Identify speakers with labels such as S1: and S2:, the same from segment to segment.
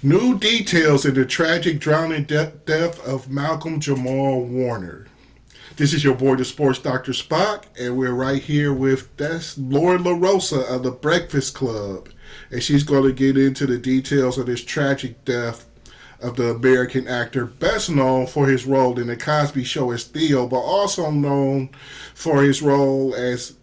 S1: New details in the tragic drowning death of Malcolm-Jamal Warner. This is your boy, the Sports Dr. Spock, and we're right here with that's Lauren LaRosa of the Breakfast Club. And she's going to get into the details of this tragic death of the American actor, best known for his role in The Cosby Show as Theo, but also known for his role as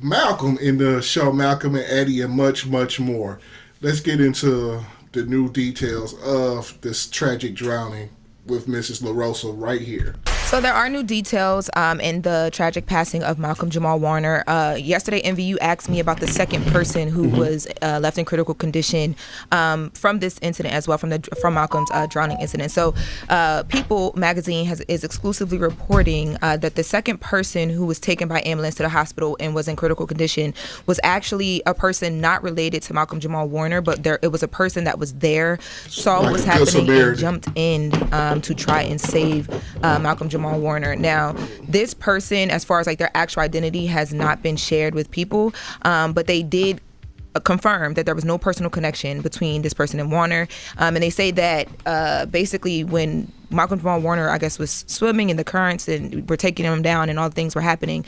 S1: Malcolm in the show Malcolm and Eddie, and much, much more. Let's get into the new details of this tragic drowning with Mrs. LaRosa right here.
S2: So there are new details in the tragic passing of Malcolm-Jamal Warner. Yesterday, NVU asked me about the second person who was left in critical condition from this incident as well, from Malcolm's drowning incident. So People magazine is exclusively reporting that the second person who was taken by ambulance to the hospital and was in critical condition was actually a person not related to Malcolm-Jamal Warner, but it was a person that was there, saw what was happening, and jumped in to try and save Malcolm-Jamal Warner. Now, this person, as far as like their actual identity, has not been shared with people, but they did confirm that there was no personal connection between this person and Warner. And they say that basically when Malcolm-Jamal Warner, I guess, was swimming in the currents and were taking him down and all the things were happening,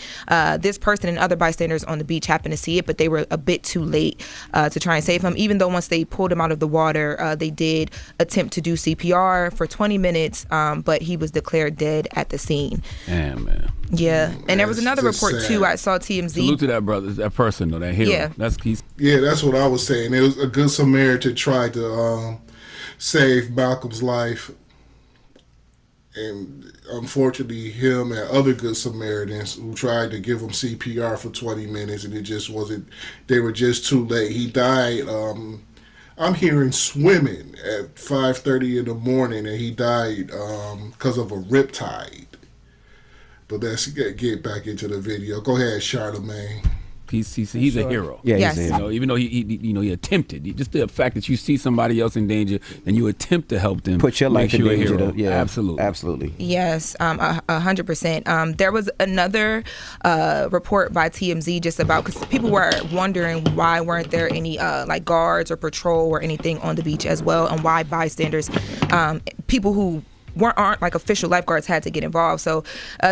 S2: this person and other bystanders on the beach happened to see it, but they were a bit too late to try and save him. Even though once they pulled him out of the water, they did attempt to do CPR for 20 minutes, but he was declared dead at the scene.
S3: Damn, man.
S2: Yeah, and there was another report, too. I saw TMZ.
S3: Salute to that brother, that person, though, that hero.
S2: Yeah.
S1: That's what I was saying. It was a good Samaritan tried to save Malcolm's life. And unfortunately, him and other good Samaritans who tried to give him CPR for 20 minutes, and it just wasn't, they were just too late. He died, I'm hearing swimming at 5:30 in the morning, and he died because of a riptide. But let's get back into the video. Go ahead, Charlamagne.
S3: He's a hero.
S4: Yeah,
S2: yes.
S3: Even though he attempted. Just the fact that you see somebody else in danger and you attempt to help them,
S4: put your life in danger.
S3: Yeah, absolutely.
S2: Yes, 100%. There was another report by TMZ just about, because people were wondering why weren't there any like guards or patrol or anything on the beach as well, and why bystanders, people who aren't like official lifeguards, had to get involved. So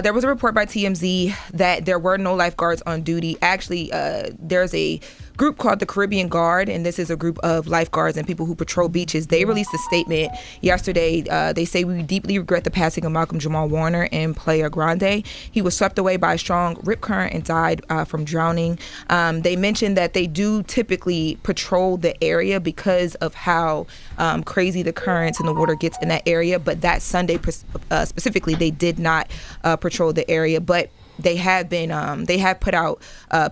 S2: there was a report by TMZ that there were no lifeguards on duty. Actually, there's a group called the Caribbean Guard, and this is a group of lifeguards and people who patrol beaches. They released a statement yesterday. They say, "We deeply regret the passing of Malcolm-Jamal Warner in Playa Grande. He was swept away by a strong rip current and died from drowning." They mentioned that they do typically patrol the area because of how crazy the currents and the water gets in that area, but that Sunday specifically, they did not patrol the area. But they have put out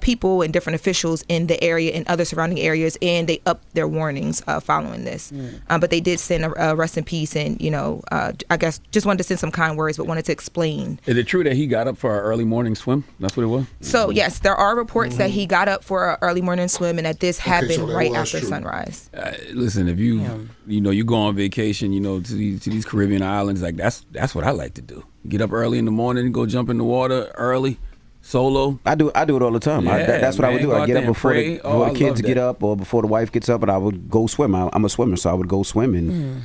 S2: people and different officials in the area and other surrounding areas, and they upped their warnings following this. But they did send a rest in peace, and I guess just wanted to send some kind words, but wanted to explain.
S3: Is it true that he got up for an early morning swim? That's what it was?
S2: So yes, there are reports that he got up for an early morning swim, and that this happened right after sunrise.
S3: Listen, if you go on vacation, to these Caribbean islands, like that's what I like to do. Get up early in the morning, go jump in the water early, solo.
S4: I do it all the time.
S3: Yeah,
S4: that's what I would do. I get up before the kids get up, or before the wife gets up, and I would go swim. I'm a swimmer, so I would go swim, and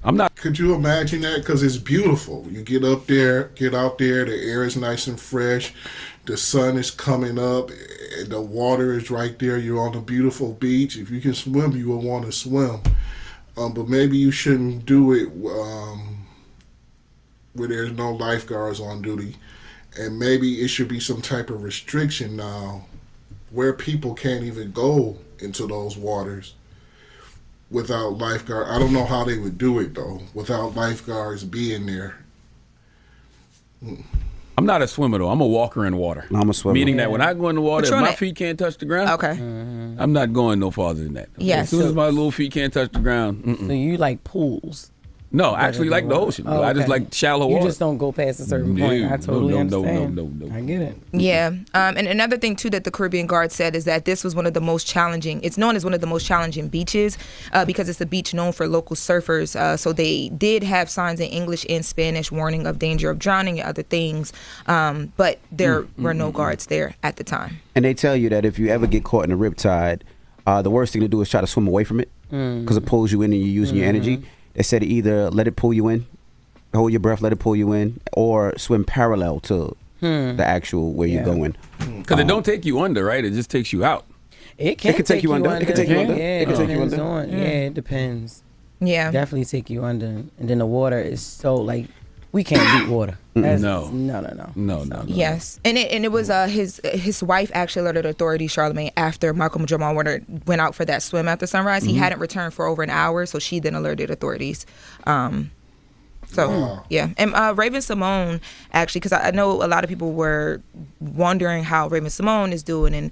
S3: I'm not.
S1: Could you imagine that? Because it's beautiful. You get out there, the air is nice and fresh, the sun is coming up, and the water is right there. You're on a beautiful beach. If you can swim, you will want to swim. But maybe you shouldn't do it where there's no lifeguards on duty. And maybe it should be some type of restriction now where people can't even go into those waters without lifeguards. I don't know how they would do it, though, without lifeguards being there.
S3: I'm not a swimmer, though. I'm a walker in water.
S4: I'm a swimmer.
S3: Meaning that when I go in the water, if my feet can't touch the ground,
S2: Okay.
S3: I'm not going no farther than that.
S2: Yes.
S3: As soon as my little feet can't touch the ground,
S5: So you like pools?
S3: No, I actually like the ocean.
S5: Oh,
S3: I just
S5: okay.
S3: like shallow water.
S5: You just don't go past a certain point. I totally understand.
S3: No.
S5: I get it.
S2: Yeah. And another thing, too, that the Caribbean Guard said is that this was one of the most challenging, it's known as one of the most challenging beaches because it's a beach known for local surfers. So they did have signs in English and Spanish warning of danger of drowning and other things. But there were no guards there at the time.
S4: And they tell you that if you ever get caught in a riptide, The worst thing to do is try to swim away from it because it pulls you in and you're using your energy. They said either let it pull you in, hold your breath, let it pull you in, or swim parallel to the actual where you're going.
S3: Because it don't take you under, right? It just takes you out.
S5: It can take you under.
S4: It can take you under.
S5: Yeah,
S4: It can take you
S5: depends
S4: under.
S5: on. Yeah, it depends.
S2: Yeah.
S5: Definitely take you under. And then the water is so like we can't beat water. That's,
S3: No.
S5: No.
S2: Yes, and it was his wife actually alerted authorities, Charlamagne, after Malcolm-Jamal Warner went out for that swim after sunrise. He hadn't returned for over an hour, so she then alerted authorities. Yeah, and Raven-Symoné actually, because I know a lot of people were wondering how Raven-Symoné is doing, and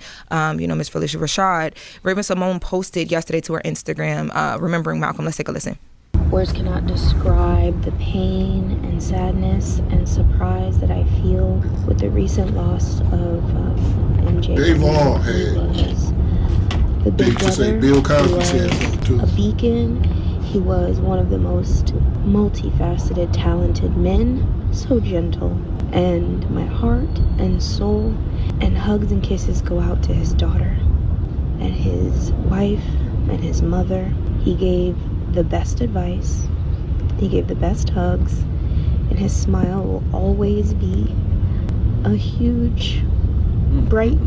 S2: Miss Felicia Rashad. Raven-Symoné posted yesterday to her Instagram, remembering Malcolm. Let's take a listen.
S6: Words cannot describe the pain and sadness and surprise that I feel with the recent loss of MJ.
S1: They've all had
S6: the big
S1: things to say.
S6: brother.
S1: Bill
S6: He
S1: Cosby
S6: was
S1: said something too.
S6: a beacon. He was one of the most multifaceted, talented men. So gentle. And my heart and soul and hugs and kisses go out to his daughter and his wife and his mother. He gave the best advice, he gave the best hugs, and his smile will always be a huge, bright,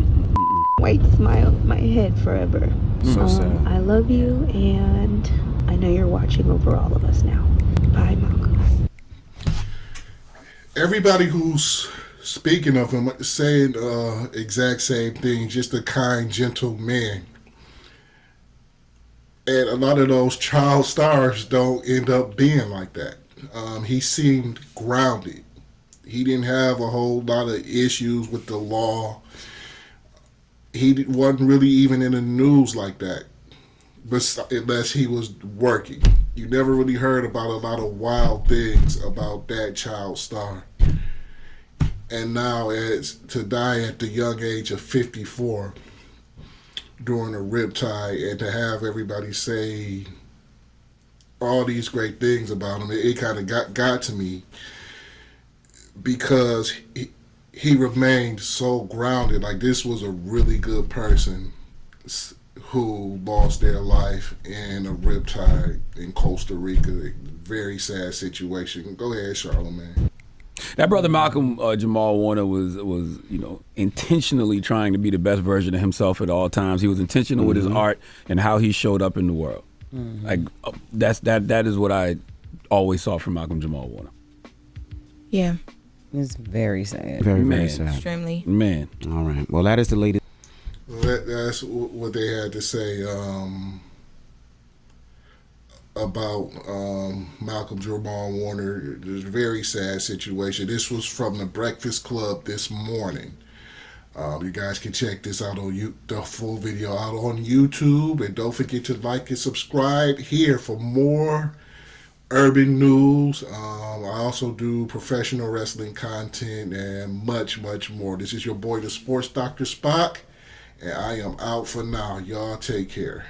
S6: white smile on my head forever.
S4: So sad.
S6: I love you, and I know you're watching over all of us now. Bye, Malcolm.
S1: Everybody who's speaking of him saying exact same thing, just a kind, gentle man. And a lot of those child stars don't end up being like that. He seemed grounded. He didn't have a whole lot of issues with the law. He wasn't really even in the news like that, unless he was working. You never really heard about a lot of wild things about that child star. And now to die at the young age of 54 during a riptide, and to have everybody say all these great things about him, it kind of got to me, because he remained so grounded. Like, this was a really good person who lost their life in a riptide in Costa Rica. Very sad situation. Go ahead, Charlamagne.
S3: That brother Malcolm-Jamal Warner was intentionally trying to be the best version of himself at all times. He was intentional with his art and how he showed up in the world. Like that is what I always saw from Malcolm-Jamal Warner.
S2: Yeah.
S5: It's very sad.
S4: Very sad.
S2: Extremely.
S3: Man.
S4: All right. Well, that is the latest.
S1: That's what they had to say about Malcolm-Jamal Warner. It was a very sad situation. This was from the Breakfast Club this morning. You guys can check this out on the full video out on YouTube, and don't forget to like and subscribe here for more urban news. I also do professional wrestling content and much more. This is your boy, the Sports Dr. Spock, and I am out for now. Y'all take care.